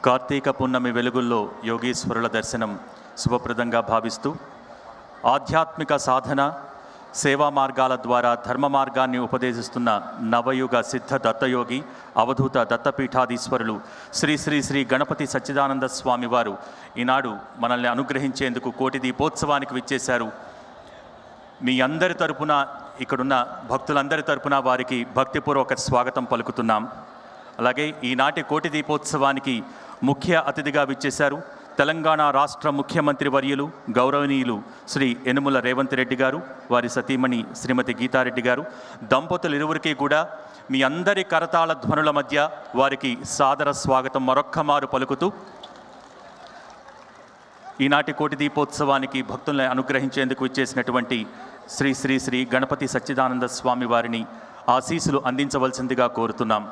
కార్తీక పున్నమి వెలుగుల్లో యోగీశ్వరుల దర్శనం శుభప్రదంగా భావిస్తూ ఆధ్యాత్మిక సాధన సేవా మార్గాల ద్వారా ధర్మ మార్గాన్ని ఉపదేశిస్తున్న నవయుగ సిద్ధ దత్తయోగి అవధూత దత్తపీఠాధీశ్వరులు శ్రీ శ్రీ శ్రీ గణపతి సచ్చిదానంద స్వామి వారు ఈనాడు మనల్ని అనుగ్రహించేందుకు కోటి దీపోత్సవానికి విచ్చేశారు. మీ అందరి తరపున, ఇక్కడున్న భక్తులందరి తరపున వారికి భక్తిపూర్వక స్వాగతం పలుకుతున్నాం. అలాగే ఈనాటి కోటి దీపోత్సవానికి ముఖ్య అతిథిగా విచ్చేశారు తెలంగాణ రాష్ట్ర ముఖ్యమంత్రి వర్యులు గౌరవనీయులు శ్రీ యనుమల రేవంత్ రెడ్డి గారు, వారి సతీమణి శ్రీమతి గీతారెడ్డి గారు. దంపతులు ఇరువురికి కూడా మీ అందరి కరతాళ ధ్వనుల మధ్య వారికి సాదర స్వాగతం మరొక్కమారు పలుకుతూ ఈనాటి కోటి దీపోత్సవానికి భక్తులను అనుగ్రహించేందుకు విచ్చేసినటువంటి శ్రీ శ్రీ శ్రీ గణపతి సచ్చిదానంద స్వామి వారిని ఆశీస్సులు అందించవలసిందిగా కోరుతున్నాం.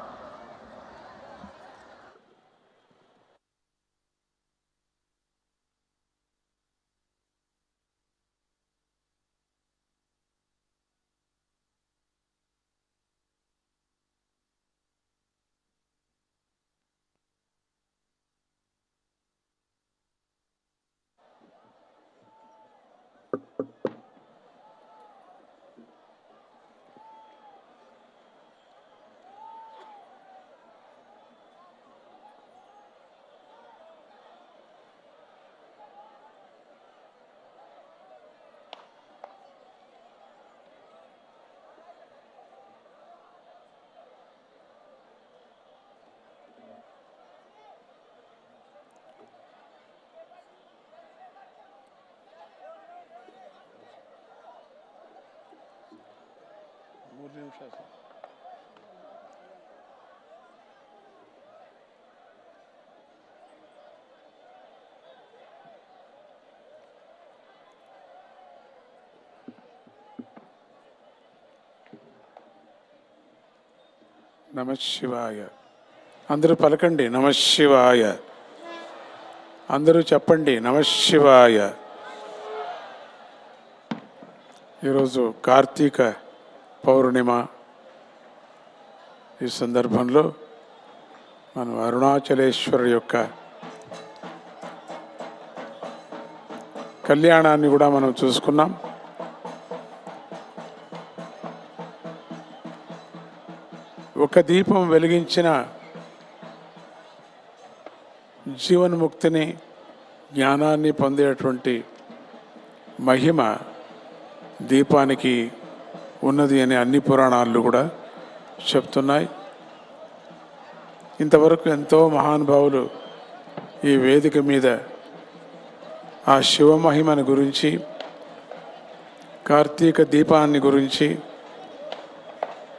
నమశివాయ. అందరూ పలకండి నమశివాయ. అందరూ చెప్పండి నమశివాయ. ఈరోజు కార్తీక పౌర్ణిమ. ఈ సందర్భంలో మనం అరుణాచలేశ్వరు యొక్క కళ్యాణాన్ని కూడా మనం చూసుకున్నాం. ఒక దీపం వెలిగించిన జీవన్ముక్తిని, జ్ఞానాన్ని పొందేటువంటి మహిమ దీపానికి ఉన్నది అని అన్ని పురాణాలు కూడా చెప్తున్నాయి. ఇంతవరకు ఎంతో మహానుభావులు ఈ వేదిక మీద ఆ శివమహిమని గురించి, కార్తీక దీపాన్ని గురించి,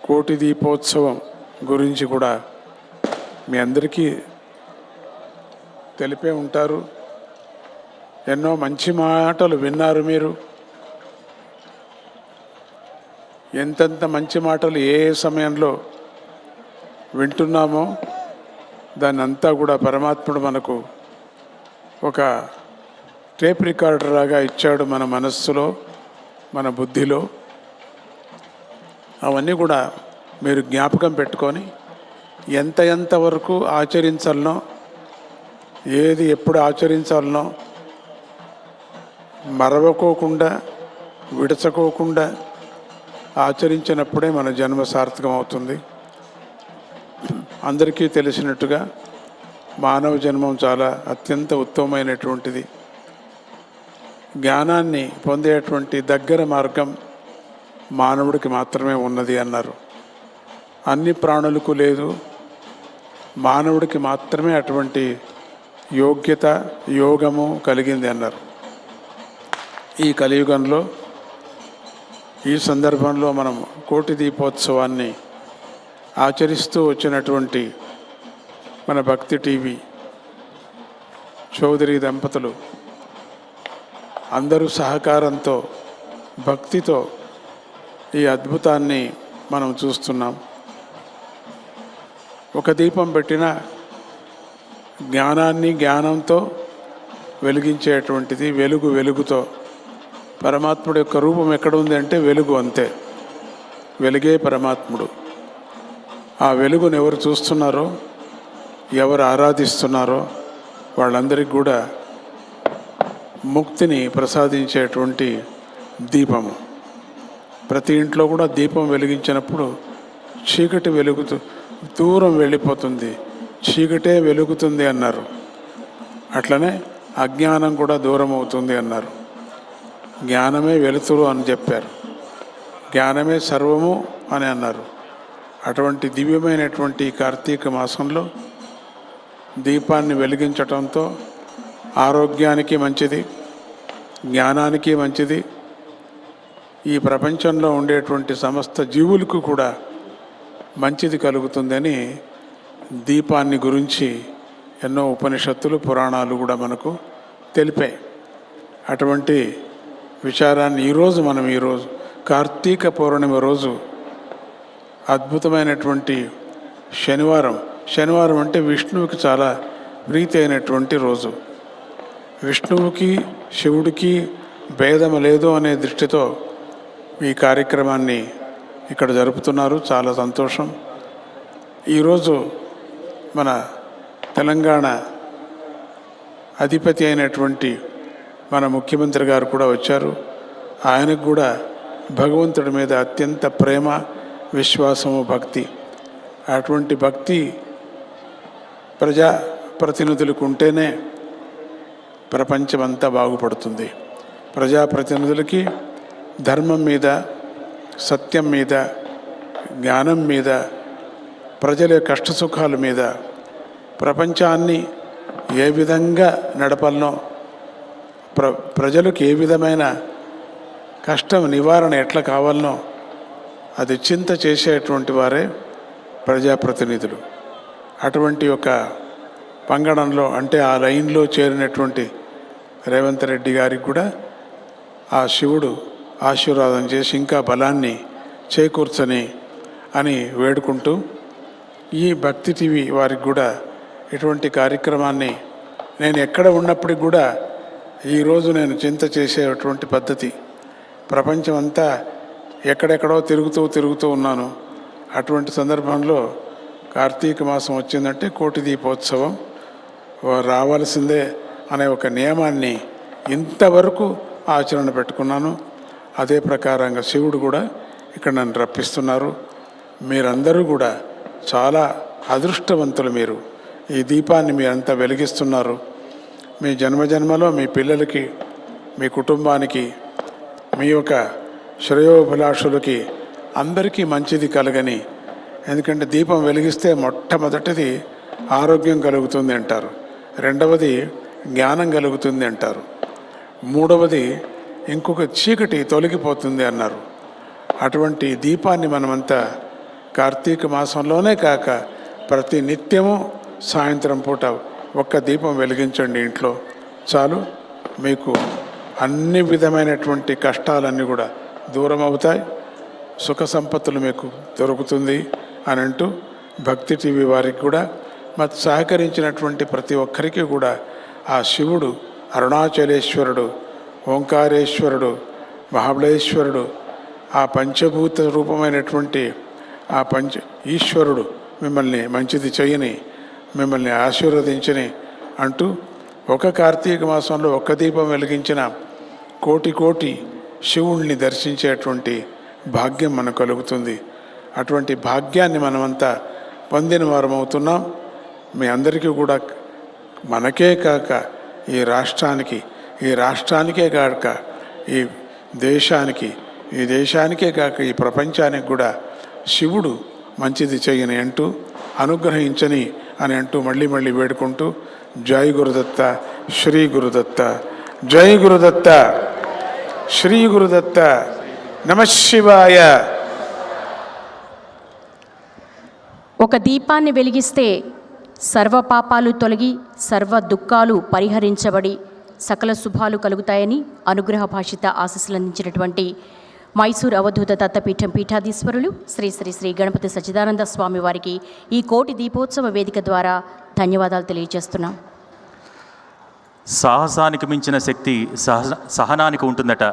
కోటి దీపోత్సవం గురించి కూడా మీ అందరికీ తెలిపే ఉంటారు. ఎన్నో మంచి మాటలు విన్నారు మీరు. ఎంతెంత మంచి మాటలు ఏ సమయంలో వింటున్నామో దాన్ని అంతా కూడా పరమాత్ముడు మనకు ఒక టేప్ రికార్డర్ లాగా ఇచ్చాడు మన మనస్సులో, మన బుద్ధిలో. అవన్నీ కూడా మీరు జ్ఞాపకం పెట్టుకొని ఎంత వరకు ఆచరించాలనో, ఏది ఎప్పుడు ఆచరించాలనో మరవకోకుండా, విడచకోకుండా ఆచరించినప్పుడే మన జన్మ సార్థకం అవుతుంది. అందరికీ తెలిసినట్టుగా మానవ జన్మం చాలా అత్యంత ఉత్తమమైనటువంటిది. జ్ఞానాన్ని పొందేటువంటి దగ్గర మార్గం మానవుడికి మాత్రమే ఉన్నది అన్నారు. అన్ని ప్రాణులకు లేదు, మానవుడికి మాత్రమే అటువంటి యోగ్యత, యోగము కలిగింది అన్నారు. ఈ కలియుగంలో, ఈ సందర్భంలో మనం కోటి దీపోత్సవాన్ని ఆచరిస్తూ వచ్చినటువంటి మన భక్తి టీవీ చౌదరి దంపతులు అందరూ సహకారంతో, భక్తితో ఈ అద్భుతాన్ని మనం చూస్తున్నాం. ఒక దీపం పెట్టిన జ్ఞానాన్ని జ్ఞానంతో వెలిగించేటువంటిది, వెలుగుతో. పరమాత్ముడు యొక్క రూపం ఎక్కడ ఉంది అంటే వెలుగు, అంతే. వెలుగే పరమాత్ముడు. ఆ వెలుగును ఎవరు చూస్తున్నారో, ఎవరు ఆరాధిస్తున్నారో వాళ్ళందరికీ కూడా ముక్తిని ప్రసాదించేటువంటి దీపము. ప్రతి ఇంట్లో కూడా దీపం వెలిగించినప్పుడు చీకటి దూరం వెళ్ళిపోతుంది, చీకటే వెలుగుతుంది అన్నారు. అట్లనే అజ్ఞానం కూడా దూరం అవుతుంది అన్నారు. జ్ఞానమే వెలుతురు అని చెప్పారు, జ్ఞానమే సర్వము అని అన్నారు. అటువంటి దివ్యమైనటువంటి కార్తీక మాసంలో దీపాన్ని వెలిగించటంతో ఆరోగ్యానికి మంచిది, జ్ఞానానికి మంచిది, ఈ ప్రపంచంలో ఉండేటువంటి సమస్త జీవులకు కూడా మంచిది కలుగుతుందని దీపాన్ని గురించి ఎన్నో ఉపనిషత్తులు, పురాణాలు కూడా మనకు తెలిపాయి. అటువంటి విచారాన్ని ఈరోజు కార్తీక పౌర్ణమి రోజు అద్భుతమైనటువంటి శనివారం అంటే విష్ణువుకి చాలా ప్రీతి అయినటువంటి రోజు. విష్ణువుకి శివుడికి భేదం లేదు అనే దృష్టితో ఈ కార్యక్రమాన్ని ఇక్కడ జరుపుతున్నారు. చాలా సంతోషం. ఈరోజు మన తెలంగాణ అధిపతి అయినటువంటి మన ముఖ్యమంత్రి గారు కూడా వచ్చారు. ఆయనకు కూడా భగవంతుడి మీద అత్యంత ప్రేమ, విశ్వాసము, భక్తి. అటువంటి భక్తి ప్రజాప్రతినిధులకు ఉంటేనే ప్రపంచమంతా బాగుపడుతుంది. ప్రజాప్రతినిధులకి ధర్మం మీద, సత్యం మీద, జ్ఞానం మీద, ప్రజల కష్టసుఖాల మీద, ప్రపంచాన్ని ఏ విధంగా నడపాలనో, ప్రజలకు ఏ విధమైన కష్టం నివారణ ఎట్లా కావాలనో అది చింత చేసేటువంటి వారే ప్రజాప్రతినిధులు. అటువంటి ఒక పంగడంలో అంటే ఆ లైన్లో చేరినటువంటి రేవంత్ రెడ్డి గారికి కూడా ఆ శివుడు ఆశీర్వాదం చేసి ఇంకా బలాన్ని చేకూర్చని అని వేడుకుంటూ, ఈ భక్తి టీవీ వారికి కూడా ఇటువంటి కార్యక్రమాన్ని నేను ఎక్కడ ఉన్నప్పటికి కూడా ఈరోజు నేను చింత చేసేటువంటి పద్ధతి. ప్రపంచం అంతా ఎక్కడెక్కడో తిరుగుతూ ఉన్నాను. అటువంటి సందర్భంలో కార్తీక మాసం వచ్చిందంటే కోటి దీపోత్సవం రావాల్సిందే అనే ఒక నియమాన్ని ఇంతవరకు ఆచరణ పెట్టుకున్నాను. అదే ప్రకారంగా శివుడు కూడా ఇక్కడ నన్ను రప్పిస్తున్నారు. మీరందరూ కూడా చాలా అదృష్టవంతులు. మీరు ఈ దీపాన్ని మీరంతా వెలిగిస్తున్నారు. మీ జన్మజన్మలో మీ పిల్లలకి, మీ కుటుంబానికి, మీ యొక్క శ్రేయోభిలాషులకి అందరికీ మంచిది కలగని. ఎందుకంటే దీపం వెలిగిస్తే మొట్టమొదటిది ఆరోగ్యం కలుగుతుంది అంటారు, రెండవది జ్ఞానం కలుగుతుంది అంటారు, మూడవది ఇంకొక చీకటి తొలగిపోతుంది అన్నారు. అటువంటి దీపాన్ని మనమంతా కార్తీక మాసంలోనే కాక ప్రతి నిత్యము సాయంత్రం పూట ఒక్క దీపం వెలిగించండి ఇంట్లో, చాలు. మీకు అన్ని విధమైనటువంటి కష్టాలన్నీ కూడా దూరం అవుతాయి, సుఖ సంపత్తులు మీకు దొరుకుతుంది అని అంటూ భక్తి టీవీ వారికి కూడా మరి సహకరించినటువంటి ప్రతి ఒక్కరికి కూడా ఆ శివుడు, అరుణాచలేశ్వరుడు, ఓంకారేశ్వరుడు, మహాబలేశ్వరుడు, ఆ పంచభూత రూపమైనటువంటి ఆ ఈశ్వరుడు మిమ్మల్ని మంచిది చేయని, మిమ్మల్ని ఆశీర్వదించని అంటూ ఒక కార్తీక మాసంలో ఒక్క దీపం వెలిగించిన కోటి శివుణ్ణి దర్శించేటువంటి భాగ్యం మనకు కలుగుతుంది. అటువంటి భాగ్యాన్ని మనమంతా పొందిన వారం అవుతున్నాం. మీ అందరికీ కూడా మనకే కాక ఈ రాష్ట్రానికే కాక ఈ దేశానికే కాక ఈ ప్రపంచానికి కూడా శివుడు మంచిది చేయని అంటూ, అనుగ్రహించని అని అంటూ మళ్ళీ వేడుకుంటూ, జై గురుదత్త, శ్రీ గురుదత్త, జై గురుదత్త, శ్రీ గురుదత్త, నమః శివాయ. ఒక దీపాన్ని వెలిగిస్తే సర్వ పాపాలు తొలగి సర్వ దుఃఖాలు పరిహరించబడి సకల శుభాలు కలుగుతాయని అనుగ్రహ భాషిత ఆశీస్సులు అందించినటువంటి మైసూర్ అవధూత దత్తపీఠం పీఠాధీశ్వరులు శ్రీ శ్రీ శ్రీ గణపతి సచ్చిదానంద స్వామి వారికి ఈ కోటి దీపోత్సవ వేదిక ద్వారా ధన్యవాదాలు తెలియజేస్తున్నాం. సాహసానికి మించిన శక్తి సహనానికి ఉంటుందట.